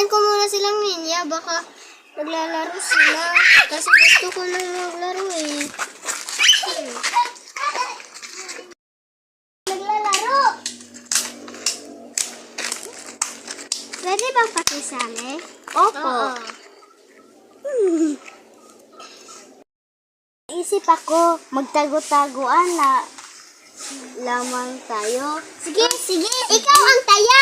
Puntahan ko muna silang ninya. Baka maglalaro sila. Kasi gusto ko nang maglaro eh. Naglalaro! Pwede bang pakisali? Opo. Isip ako, magtago-taguan na lamang tayo. Sige, sige. Ikaw ang taya!